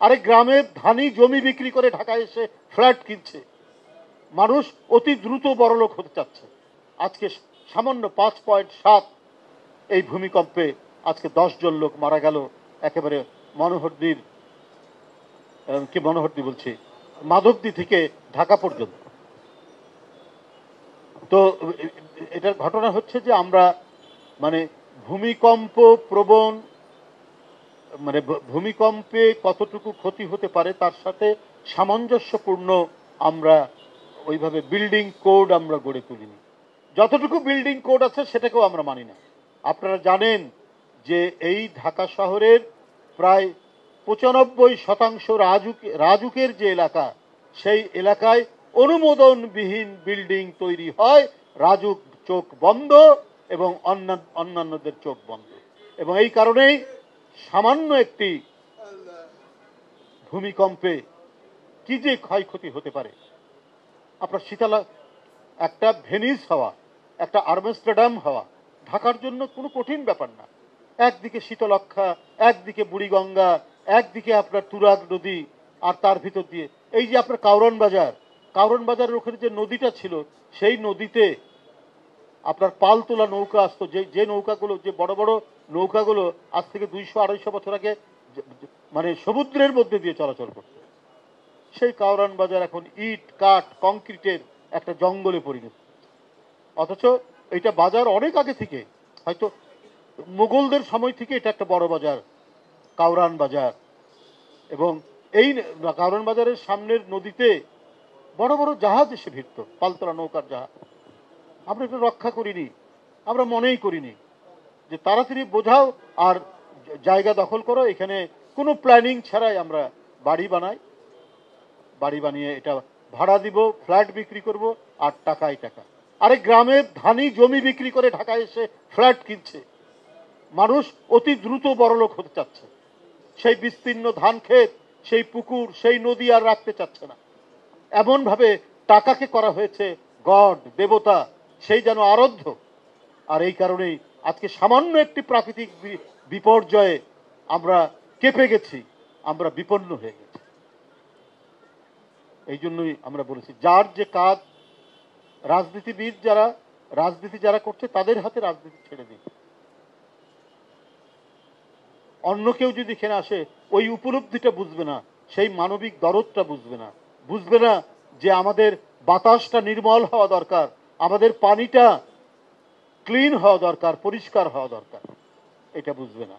আরে গ্রামের ধানি জমি বিক্রি করে ঢাকায় এসে ফ্ল্যাট কিনছে। মানুষ অতি দ্রুত বড়লোক হতে চাচ্ছে। আজকে সামান্য 5.7 এই ভূমিকম্পে আজকে 10 জন লোক মারা গেল। একেবারে মনোহরদীর কি মনোহরদী বলছি, মাধবদী থেকে ঢাকা পর্যন্ত। তো এটার ঘটনা হচ্ছে যে আমরা মানে ভূমিকম্প প্রবণ, মানে ভূমিকম্পে কতটুকু ক্ষতি হতে পারে তার সাথে সামঞ্জস্যপূর্ণ আমরা ওইভাবে বিল্ডিং কোড আমরা গড়ে তুলিনি। যতটুকু বিল্ডিং কোড আছে সেটাকেও আমরা মানি না। আপনারা জানেন যে এই ঢাকা শহরের প্রায় 95% রাজুকের যে এলাকা, সেই এলাকায় অনুমোদনবিহীন বিল্ডিং তৈরি হয়। রাজুক চোখ বন্ধ এবং অন্যান্যদের চোখ বন্ধ, এবং এই কারণেই সামান্য একটি ভূমিকম্পে কি যে ক্ষয়ক্ষতি হতে পারে। আপনার শীতলা একটা ভেনিস হওয়া, একটা আমস্টারডাম হওয়া ঢাকার জন্য কোনো কঠিন ব্যাপার না। একদিকে শীতলক্ষা, একদিকে বুড়িগঙ্গা, একদিকে আপনার তুরাগ নদী, আর তার ভিতর দিয়ে এই যে আপনার কাউরন বাজার, কাউরন বাজারের ওখানে যে নদীটা ছিল, সেই নদীতে আপনার পাল তোলা নৌকা আসতো। যে নৌকাগুলো, যে বড় বড় নৌকাগুলো আজ থেকে 200-250 বছর আগে মানে সমুদ্রের মধ্যে দিয়ে চলাচল করত, সেই কাউরান বাজার এখন ইট কাঠ কংক্রিটের একটা জঙ্গলে পরিণত। অথচ এটা বাজার অনেক আগে থেকে, হয়তো মুঘলদের সময় থেকে এটা একটা বড় বাজার, কাউরান বাজার। এবং এই কাউরান বাজারের সামনের নদীতে বড় বড় জাহাজ এসে ভিড়ত, পালতোলা নৌকার জাহাজ। আমরা এটা রক্ষা করিনি, আমরা মনেই করিনি যে তাড়াতাড়ি বোঝাও আর জায়গা দখল করো। এখানে কোনো প্ল্যানিং ছাড়াই আমরা বাড়ি বানাই, বাড়ি বানিয়ে এটা ভাড়া দিব, ফ্ল্যাট বিক্রি করব, আর টাকাই টাকা। আরে গ্রামের ধানি জমি বিক্রি করে ঢাকায় এসে ফ্ল্যাট কিনছে। মানুষ অতি দ্রুত বড়লোক হতে চাচ্ছে। সেই বিস্তীর্ণ ধান ক্ষেত, সেই পুকুর, সেই নদী আর রাখতে চাচ্ছে না। এমন ভাবে টাকাকে করা হয়েছে গড, দেবতা, সেই যেন আরাধ্য। আর এই কারণেই আজকে সামান্য একটি প্রাকৃতিক বিপর্যয়ে আমরা কেঁপে গেছি, আমরা বিপন্ন হয়ে গেছি। এই জন্যই আমরা বলেছি যার যে কাজ, রাজনীতিবিদ যারা, রাজনীতি যারা করছে তাদের হাতে রাজনীতি ছেড়ে দিন। অন্য কেউ যদি এখানে আসে ওই উপলব্ধিটা বুঝবে না, সেই মানবিক দরদটা বুঝবে না, বুঝবে না যে আমাদের বাতাসটা নির্মল হওয়া দরকার, আমাদের পানিটা ক্লিন হওয়া দরকার, পরিষ্কার হওয়া দরকার, এটা বুঝবে না।